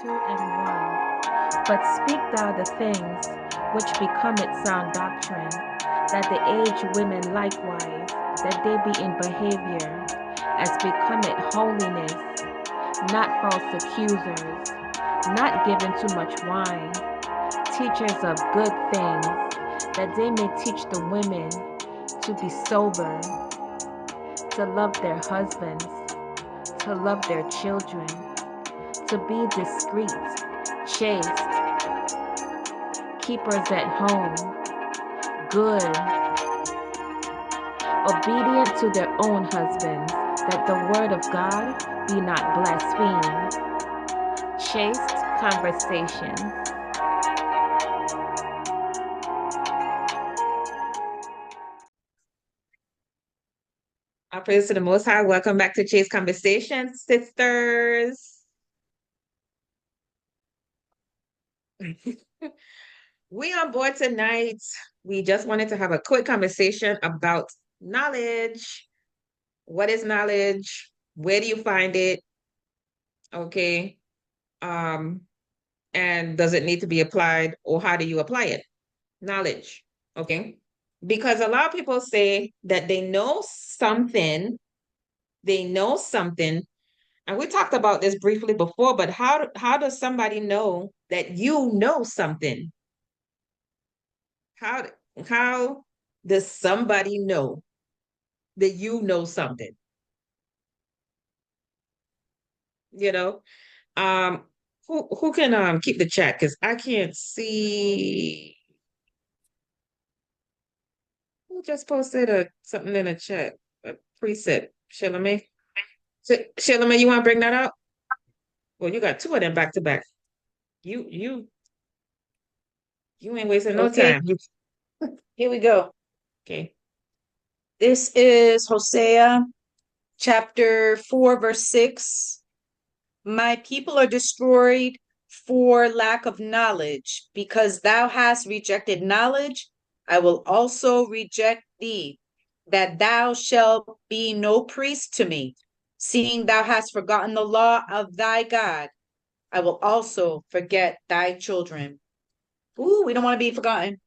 2 and 1. But speak thou the things which become it sound doctrine, that the aged women likewise, that they be in behavior, as become it holiness, not false accusers, not given to much wine, teachers of good things, that they may teach the women to be sober, to love their husbands, to love their children, to be discreet, chaste, keepers at home, good, obedient to their own husbands, that the word of God be not blasphemed. Chaste conversations. Our praise to the Most High. Welcome back to Chaste Conversations, sisters. We on board tonight. We just wanted to have a quick conversation about knowledge. What is knowledge? Where do you find it? Okay. And does it need to be applied, or how do you apply it? Knowledge. Okay. Because a lot of people say that they know something, and we talked about this briefly before, but how does somebody know that you know something? How how does somebody know that you know something? You know, um, who can keep the chat, because I can't see who just posted something in the chat. A preset, Shalame. Shalame, you want to bring that up? Well, you got two of them back to back. You you you ain't wasting no Okay, time. here we go. Okay. This is Hosea chapter 4, verse 6. My people are destroyed for lack of knowledge. Because thou hast rejected knowledge, I will also reject thee, that thou shalt be no priest to me. Seeing thou hast forgotten the law of thy God, I will also forget thy children. Ooh, we don't want to be forgotten.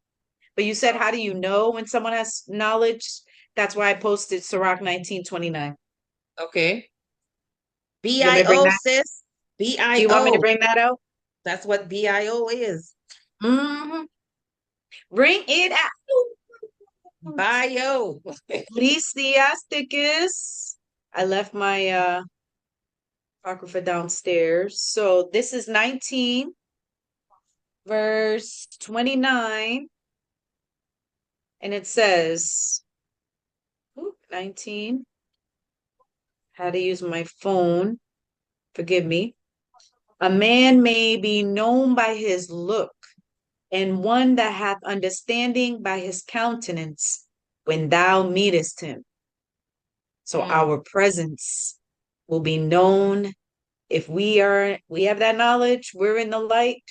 But you said, how do you know when someone has knowledge? That's why I posted Sirach 19:29. Okay. You want me to bring BIO, that? sis. Do you want me to BIO. bring that out? That's what BIO is. Mm-hmm. Bring it out. Bio. Ecclesiasticus. I left my apocrypha downstairs. So this is 19, verse 29. And it says, 19. How to use my phone. Forgive me. A man may be known by his look, and one that hath understanding by his countenance when thou meetest him. So our presence will be known if we have that knowledge, we're in the light,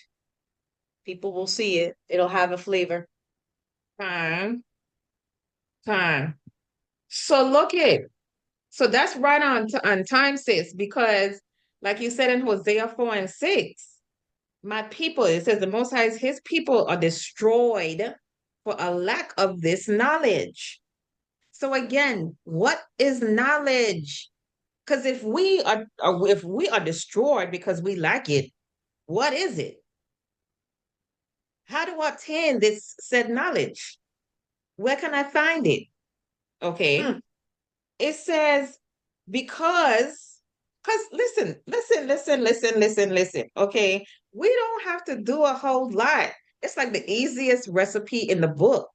people will see it. It'll have a flavor. Time. Time. So look it. So that's right on time, sis, because like you said in Hosea 4 and 6, my people, it says the Most High, his people are destroyed for a lack of this knowledge. So again, what is knowledge? Because if we are destroyed because we lack it, what is it? How do I obtain this said knowledge? Where can I find it? Okay. Hmm. It says, because listen. Okay. We don't have to do a whole lot. It's like the easiest recipe in the book.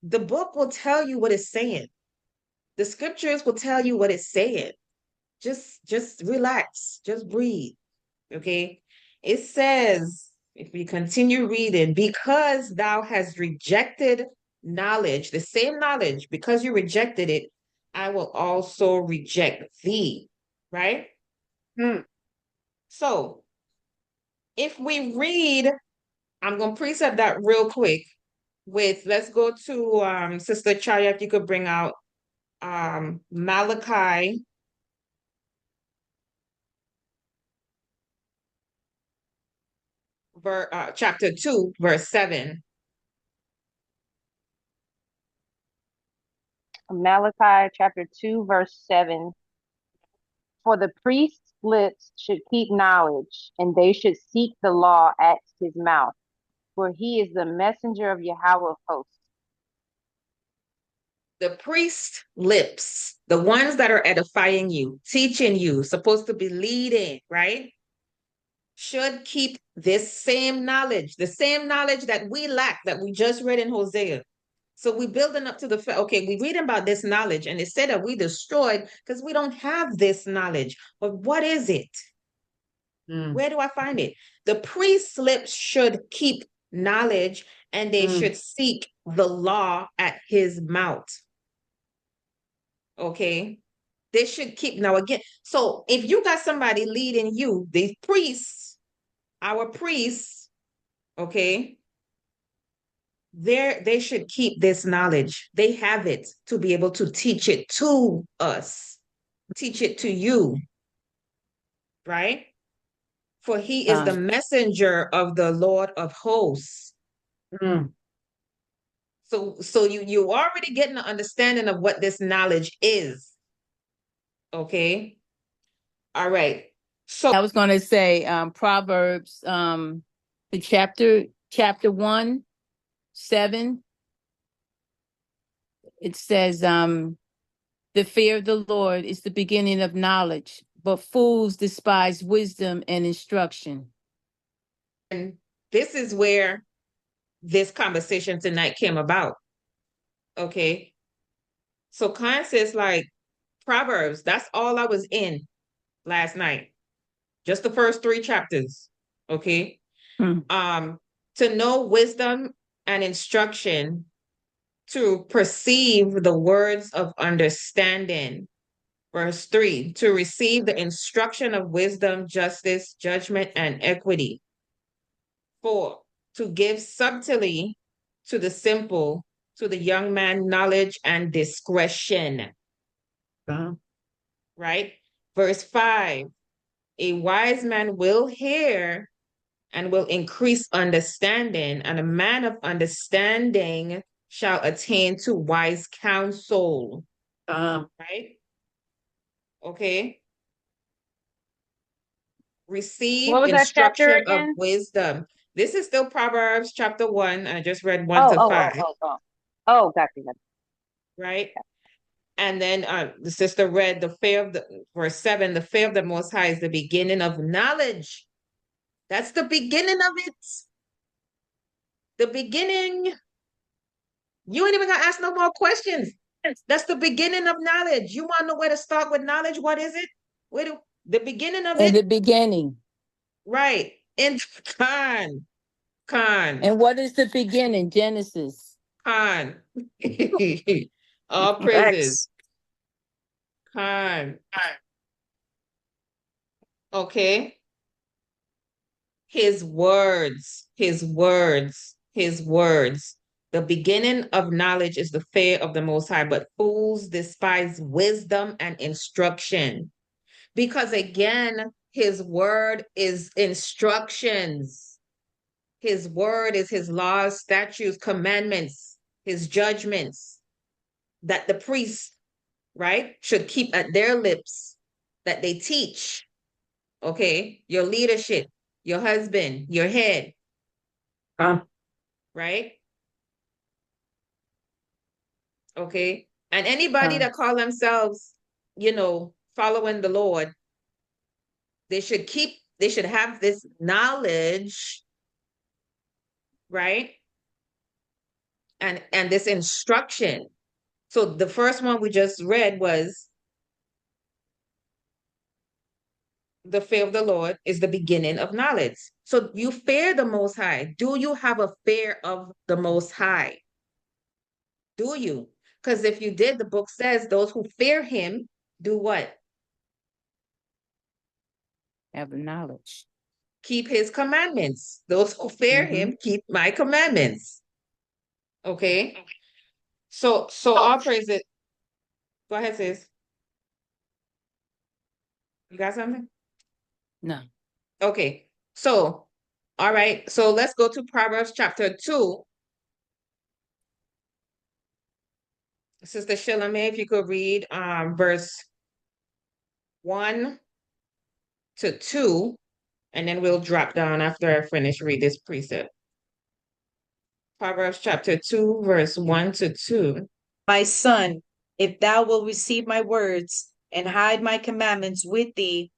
The book will tell you what it's saying. The scriptures will tell you what it's saying. Just relax. Just breathe. Okay. It says, if we continue reading, because thou hast rejected knowledge, the same knowledge, because you rejected it, I will also reject thee. Right? Hmm. So if we read, I'm going to precept that real quick with, let's go to Sister Chaya, if you could bring out Malachi chapter 2, verse 7. Malachi chapter 2, verse 7. For the priest's lips should keep knowledge, and they should seek the law at his mouth, for he is the messenger of Yahweh of hosts. The priest's lips, the ones that are edifying you, teaching you, supposed to be leading, right? Should keep this same knowledge, the same knowledge that we lack, that we just read in Hosea. So we're building up to the okay, we're reading about this knowledge, and it said that we destroyed because we don't have this knowledge. But what is it? Where do I find it? The priest's lips should keep knowledge, and they should seek the law at his mouth. Okay, they should keep. Now again, so if you got somebody leading you, the priests, our priests, okay, they should keep this knowledge. They have it to be able to teach it to us, teach it to you, right? For he is the messenger of the Lord of hosts. So you already getting an understanding of what this knowledge is. Okay. All right. So I was going to say Proverbs, the chapter 1, 7. It says, the fear of the Lord is the beginning of knowledge, but fools despise wisdom and instruction. And this is where this conversation tonight came about. Okay. So Constance, like Proverbs, that's all I was in last night. Just the first 3 chapters. Okay. To know wisdom and instruction, to perceive the words of understanding. Verse 3, to receive the instruction of wisdom, justice, judgment, and equity. 4, to give subtly to the simple, to the young man, knowledge and discretion. Right? Verse 5, a wise man will hear and will increase understanding, and a man of understanding shall attain to wise counsel. Right? Okay. Receive What was that chapter instruction of again? wisdom. This is still Proverbs chapter 1. I just read 1 to 5. Oh, gotcha. Right? And then the sister read the fear of the verse 7, the fear of the Most High is the beginning of knowledge. That's the beginning of it. The beginning. You ain't even gonna ask no more questions. That's the beginning of knowledge. You want to know where to start with knowledge? What is it? Where do the beginning of it? In the beginning. Right. In Khan. And what is the beginning? Genesis. Khan. All praises. Khan. Okay. His words, his words, his words. The beginning of knowledge is the fear of the Most High, but fools despise wisdom and instruction. Because again, his word is instructions. His word is his laws, statutes, commandments, his judgments that the priests, right, should keep at their lips, that they teach. Okay, your leadership, your husband, your head. Right? Okay. And anybody that call themselves, following the Lord, they should have this knowledge, right? And this instruction. So the first one we just read was the fear of the Lord is the beginning of knowledge. So you fear the Most High. Do you have a fear of the Most High? Do you? Because if you did, the book says those who fear him do what? Have knowledge. Keep his commandments. Those who fear him keep my commandments. Okay. So all praise it. Go ahead, sis. You got something? No. Okay. So All right, so let's go to Proverbs chapter 2. Sister Shilame, if you could read verse 1 to 2, and then we'll drop down after I finish read this precept. Proverbs chapter 2, verse 1 to 2. My son, if thou wilt receive my words and hide my commandments with thee,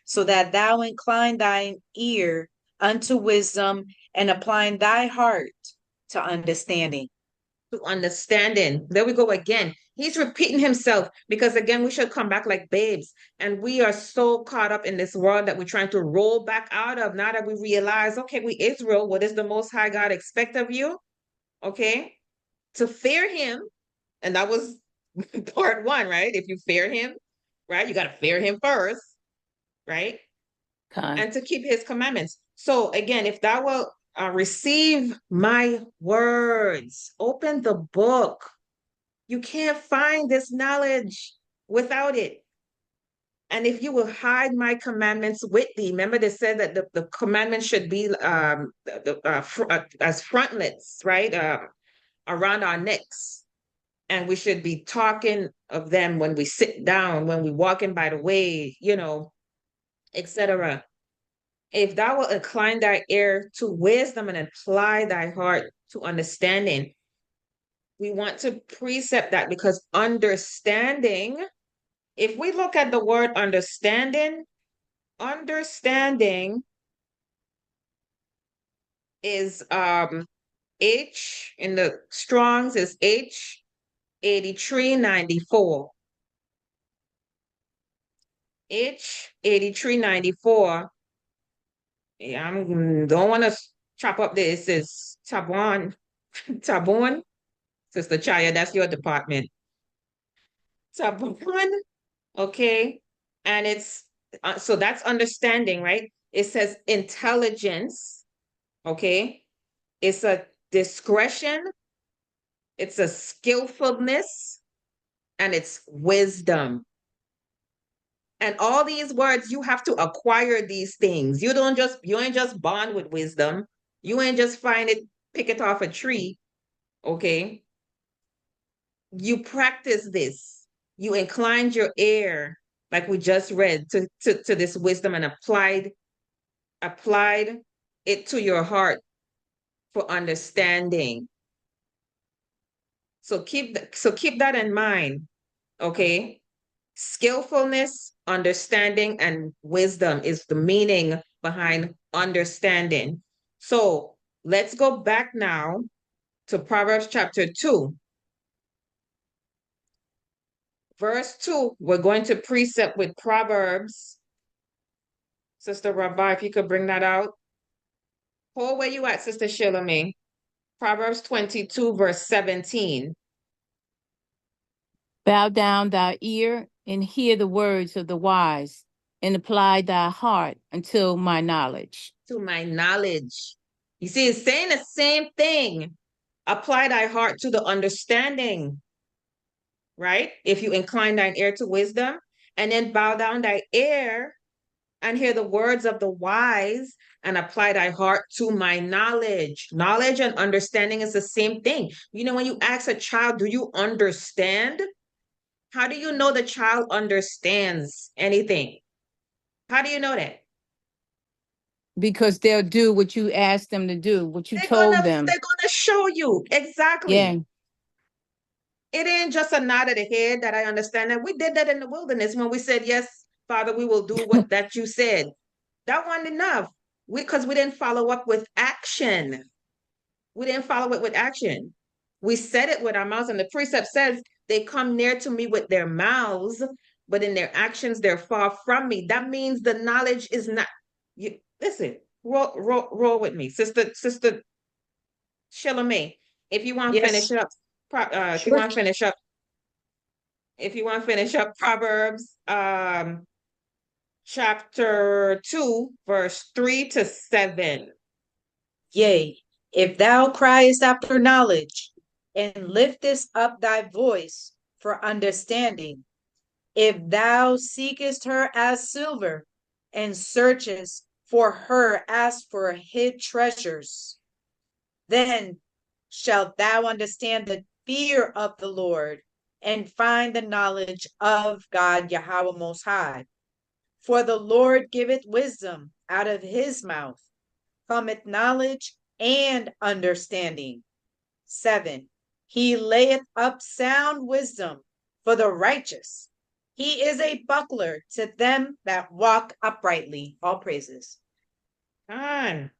so that thou incline thine ear unto wisdom and applying thy heart to understanding. To understanding. There we go again. He's repeating himself because again, we should come back like babes. And we are so caught up in this world that we're trying to roll back out of now that we realize, okay, we Israel, what does the Most High God expect of you? Okay, to fear him. And that was part 1, right? If you fear him, right? You got to fear him first, right? And to keep his commandments. So again, if thou wilt receive my words, open the book. You can't find this knowledge without it. And if you will hide my commandments with thee, remember they said that the commandments should be as frontlets, right? Around our necks. And we should be talking of them when we sit down, when we walking by the way, etc. If thou wilt incline thy ear to wisdom and apply thy heart to understanding, we want to precept that because understanding, if we look at the word understanding is H in the Strong's is H8394. H8394. Yeah, I don't want to chop up this. Is Tabon. Sister Chaya, that's your department. Tabon. Okay. And it's so that's understanding, right? It says intelligence. Okay. It's a discretion. It's a skillfulness, and it's wisdom. And all these words, you have to acquire these things. You ain't just born with wisdom. You ain't just pick it off a tree. Okay. You practice this. You inclined your ear, like we just read, to this wisdom and applied it to your heart for understanding. So keep that in mind. Okay. Skillfulness, understanding, and wisdom is the meaning behind understanding. So let's go back now to Proverbs chapter 2. Verse 2, we're going to precept with Proverbs. Sister Rabbi, if you could bring that out. Hold where you at, Sister Shilame. Proverbs 22, verse 17. Bow down thy ear and hear the words of the wise, and apply thy heart until my knowledge. To my knowledge. You see, it's saying the same thing. Apply thy heart to the understanding, right? If you incline thine ear to wisdom, and then bow down thy ear and hear the words of the wise, and apply thy heart to my knowledge. Knowledge and understanding is the same thing. When you ask a child, do you understand? How do you know the child understands anything? How do you know that? Because they'll do what you asked them to do, what you told them. They're gonna show you. Exactly. Yeah. It ain't just a nod of the head that I understand that. We did that in the wilderness when we said, yes, Father, we will do what that you said. That wasn't enough. Because we didn't follow up with action. We didn't follow it with action. We said it with our mouths, and the precept says they come near to me with their mouths, but in their actions, they're far from me. That means the knowledge is not. Listen, roll with me, Sister Shilame. If you want to finish up, if you want to finish up Proverbs chapter 2, verse 3 to 7. Yea, if thou criest after knowledge, and liftest up thy voice for understanding, if thou seekest her as silver, and searchest for her as for hid treasures. Then shalt thou understand the fear of the Lord and find the knowledge of God Yahweh Most High. For the Lord giveth wisdom, out of his mouth cometh knowledge and understanding. 7. He layeth up sound wisdom for the righteous. He is a buckler to them that walk uprightly. All praises. Fine.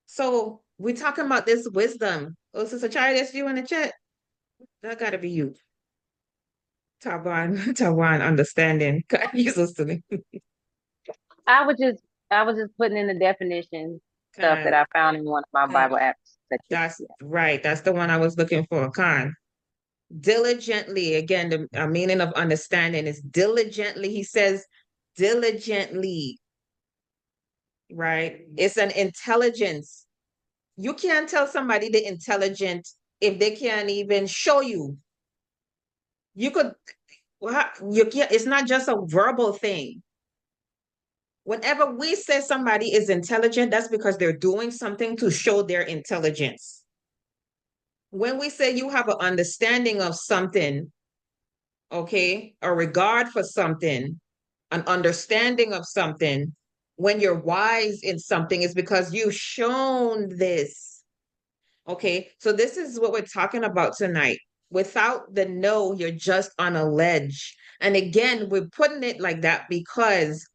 So we're talking about this wisdom. Oh, Sister Charlie, that's you in the chat. That gotta be you. Tawan, understanding. God, Jesus to me. I was just putting in the definition stuff that Kind. I found in one of my Bible apps. That's right. That's the one I was looking for. Kind. Diligently, again, the meaning of understanding is diligently. He says diligently, right? It's an intelligence. You can't tell somebody they're intelligent if they can't even show you. You could, you can't, it's not just a verbal thing. Whenever we say somebody is intelligent, that's because they're doing something to show their intelligence. When we say you have an understanding of something, okay, a regard for something, an understanding of something, when you're wise in something, is because you've shown this. Okay, so this is what we're talking about tonight. Without the know, you're just on a ledge. And again, we're putting it like that because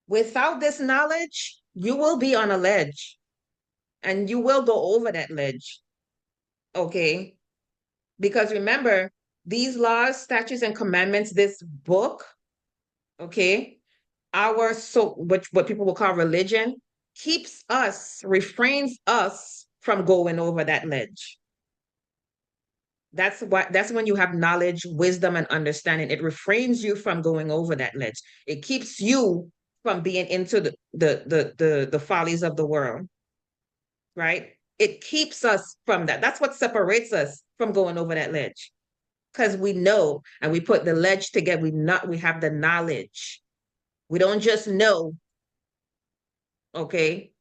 without this knowledge, you will be on a ledge and you will go over that ledge. Okay, because remember, these laws, statutes, and commandments, this book, okay, what people will call religion, keeps us, refrains us from going over that ledge. That's when you have knowledge, wisdom, and understanding. It refrains you from going over that ledge. It keeps you from being into the follies of the world, right? It keeps us from that. That's what separates us from going over that ledge. Because we know and we put the ledge together. We have the knowledge. We don't just know, okay?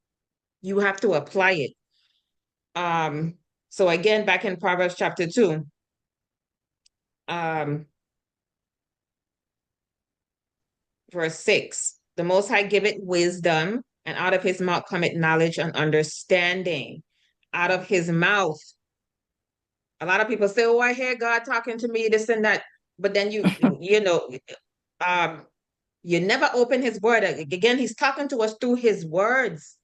You have to apply it. So again, back in Proverbs chapter 2, verse 6, the Most High giveth wisdom, and out of his mouth cometh knowledge and understanding. Out of his mouth. A lot of people say, oh, I hear God talking to me, this and that. But then you never open his word. Again, he's talking to us through his words.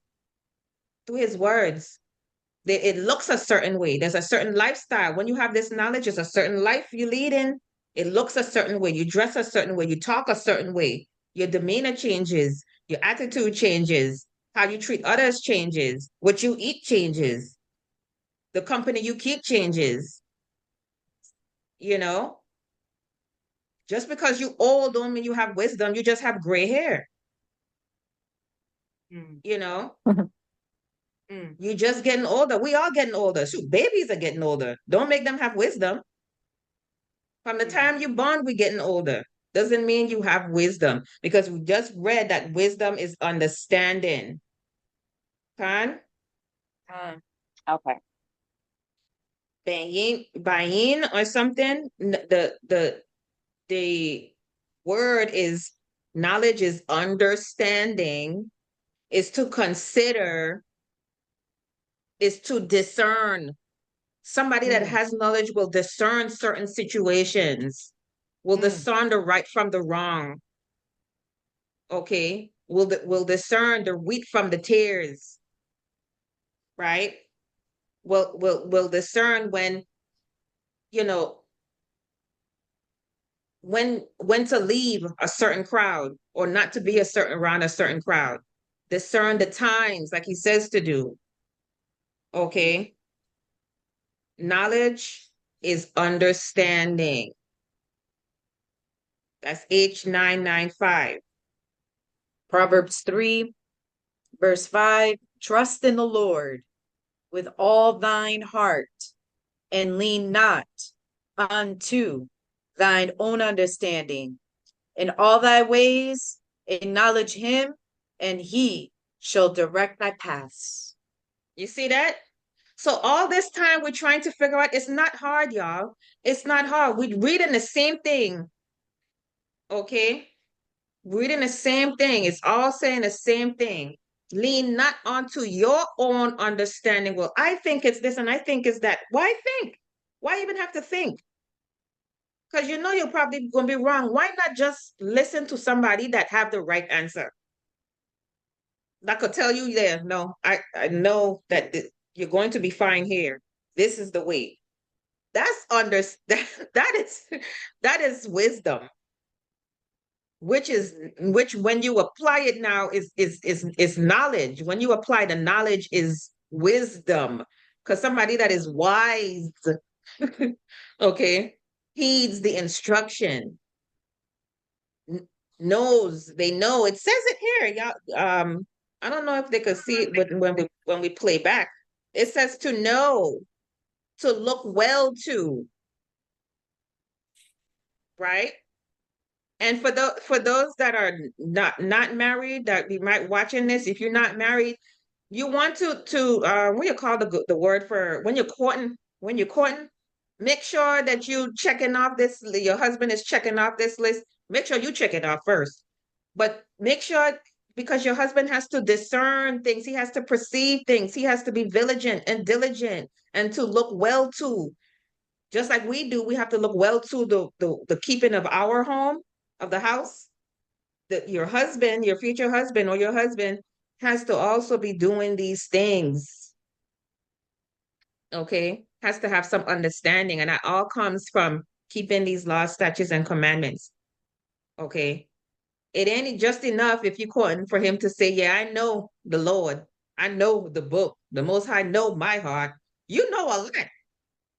Through his words. It looks a certain way. There's a certain lifestyle. When you have this knowledge, there's a certain life you lead in. It looks a certain way. You dress a certain way. You talk a certain way. Your demeanor changes. Your attitude changes. How you treat others changes. What you eat changes. The company you keep changes. You know? Just because you're old don't mean you have wisdom. You just have gray hair. You know? You're just getting older. We are getting older. Shoot, babies are getting older. Don't make them have wisdom. From the time you're born, we're getting older. Doesn't mean you have wisdom, because we just read that wisdom is understanding. Kan? Okay. Bayin or something. The word is knowledge is understanding, is to consider, is to discern. Somebody that has knowledge will discern certain situations, will discern the right from the wrong. Okay, will discern the wheat from the tares, right? Will discern when, you know, when to leave a certain crowd or not to be around a certain crowd. Discern the times, like he says to do. Okay. Knowledge is understanding. That's H995. Proverbs 3, verse 5, trust in the Lord with all thine heart, and lean not unto thine own understanding. In all thy ways acknowledge him, and he shall direct thy paths. You see that? So all this time we're trying to figure out, it's not hard, y'all. It's not hard. We're reading the same thing, okay? Reading the same thing. It's all saying the same thing. Lean not onto your own understanding. Well, I think it's this and I think it's that. Why think? Why even have to think? Because you know you're probably going to be wrong. Why not just listen to somebody that have the right answer? That could tell you, yeah, no, I know that you're going to be fine here. This is the way. That's that is wisdom, which when you apply it now is knowledge. When you apply the knowledge is wisdom. Because somebody that is wise, okay, heeds the instruction, knows, they know. It says it here, y'all. I don't know if they could see it when we play back. It says to know, to look well to, right? And for those that are not married, that you might watching this, if you're not married, you want to what you call the word for when you're courting, make sure that you checking off this, your husband is checking off this list. Make sure you check it off first. But make sure, because your husband has to discern things, he has to perceive things, he has to be vigilant and diligent and to look well to. Just like we do, we have to look well to the keeping of our home, of the house. That your husband, your future husband or your husband has to also be doing these things. Okay? Has to have some understanding. And that all comes from keeping these laws, statutes, and commandments. Okay? It ain't just enough if you're courting for him to say, yeah, I know the Lord. I know the book. The Most High know my heart. You know a lot.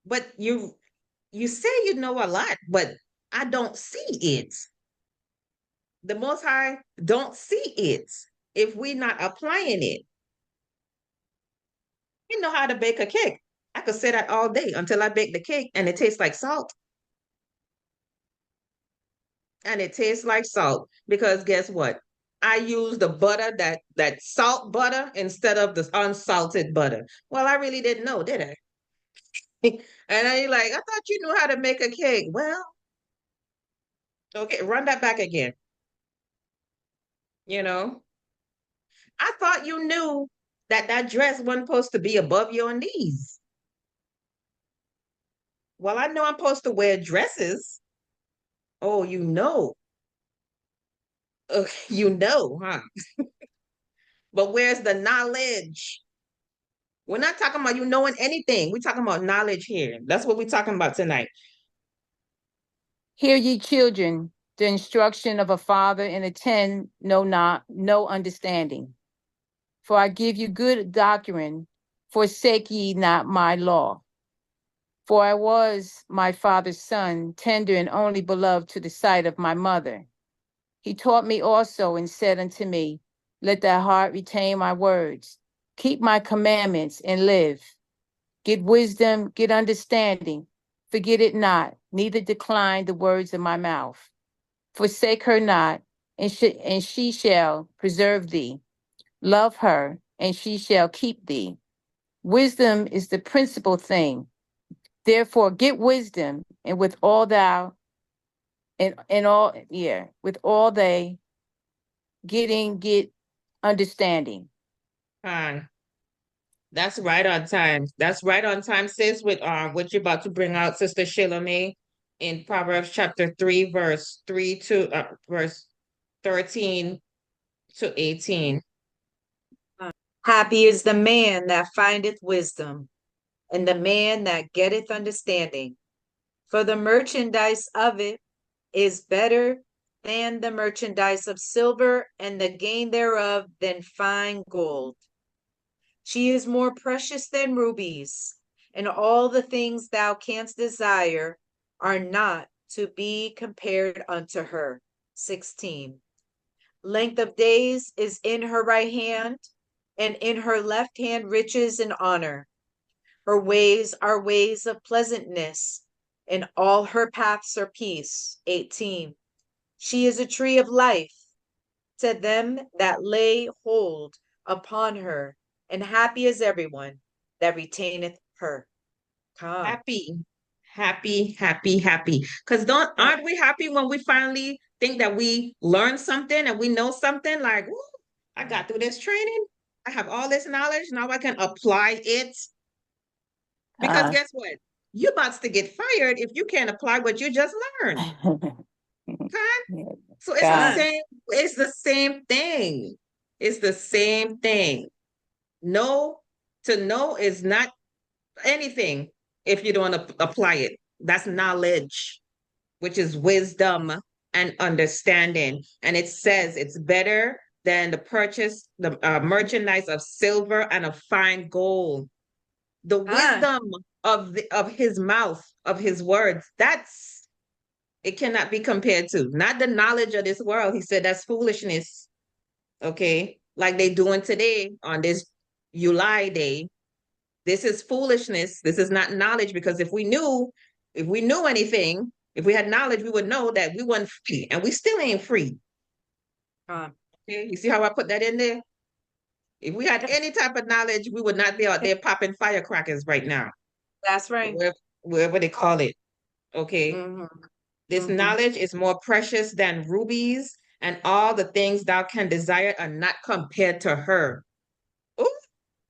But you say you know a lot, but I don't see it. The Most High don't see it if we're not applying it. You know how to bake a cake. I could say that all day until I bake the cake and it tastes like salt. And it tastes like salt because guess what? I use the butter, that salt butter instead of the unsalted butter. Well, I really didn't know, did I? And I like, I thought you knew how to make a cake. Well, okay, run that back again. You know, I thought you knew that dress wasn't supposed to be above your knees. Well, I know I'm supposed to wear dresses. Oh, you know. You know, huh? But where's the knowledge? We're not talking about you knowing anything. We're talking about knowledge here. That's what we're talking about tonight. Hear ye children, the instruction of a father, and attend no understanding. For I give you good doctrine, forsake ye not my law. For I was my father's son, tender and only beloved to the sight of my mother. He taught me also and said unto me, let thy heart retain my words. Keep my commandments and live. Get wisdom, get understanding. Forget it not, neither decline the words of my mouth. Forsake her not, and she shall preserve thee. Love her, and she shall keep thee. Wisdom is the principal thing. Therefore, get wisdom, and with all thou, with all they get understanding. That's right on time. That's right on time, sis, with what you're about to bring out, Sister Shilomay, in Proverbs chapter 3, verse 13 to 18. Happy is the man that findeth wisdom, and the man that getteth understanding. For the merchandise of it is better than the merchandise of silver, and the gain thereof than fine gold. She is more precious than rubies, and all the things thou canst desire are not to be compared unto her. 16. Length of days is in her right hand, and in her left hand riches and honor. Her ways are ways of pleasantness, and all her paths are peace. 18. She is a tree of life to them that lay hold upon her, and happy is everyone that retaineth her. Come. Happy, happy, happy, happy. Because aren't we happy when we finally think that we learned something and we know something? Like, "Woo, I got through this training. I have all this knowledge. Now I can apply it." Because guess what? You about to get fired if you can't apply what you just learned. Okay? So it's the God. same, it's the same thing. It's the same thing. To know is not anything if you don't apply it. That's knowledge, which is wisdom and understanding. And it says it's better than the merchandise of silver and of fine gold. The wisdom of his mouth, of his words, it cannot be compared to. Not the knowledge of this world. He said that's foolishness. Okay? Like they doing today on this July day. This is foolishness. This is not knowledge, because if we knew anything, if we had knowledge, we would know that we weren't free, and we still ain't free. Okay? You see how I put that in there? If we had any type of knowledge, we would not be out there popping firecrackers right now. That's right. Wherever they call it. Okay? Mhm. This knowledge is more precious than rubies, and all the things thou can desire are not compared to her. Ooh,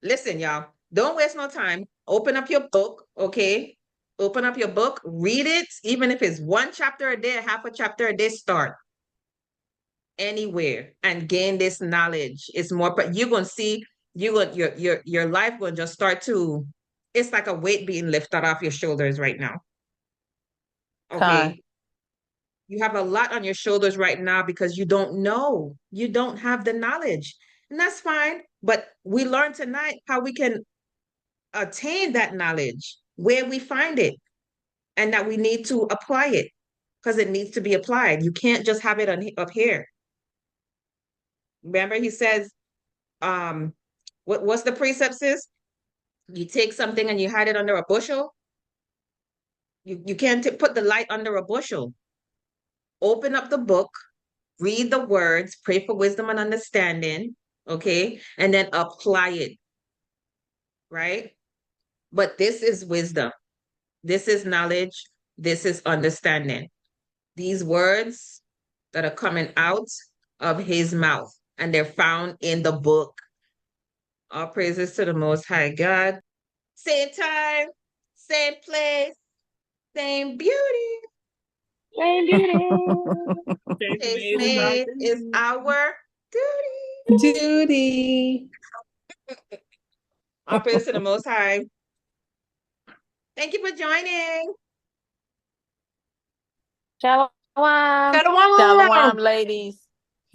listen, y'all. Don't waste no time. Open up your book, okay? Open up your book, read it, even if it's one chapter a day, half a chapter a day, start anywhere and gain this knowledge. It's more, you're gonna see, your life will just start to, it's like a weight being lifted off your shoulders right now. Okay. You have a lot on your shoulders right now because you don't know. You don't have the knowledge. And that's fine. But we learned tonight how we can attain that knowledge, where we find it, and that we need to apply it because it needs to be applied. You can't just have it up here. Remember, he says, what's the precept, sis? You take something and you hide it under a bushel. You can't put the light under a bushel. Open up the book, read the words, pray for wisdom and understanding, okay? And then apply it, right? But this is wisdom. This is knowledge. This is understanding. These words that are coming out of his mouth, and they're found in the book. All praises to the Most High God. Same time, same place, same beauty. Same beauty. Taste made is our duty. Duty. All praise to the Most High. Thank you for joining. Shalom. Shalom, ladies.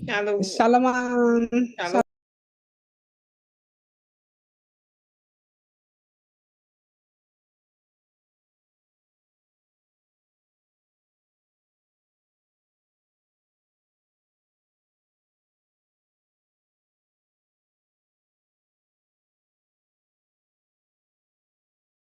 Shalom. Shalom. Shalom.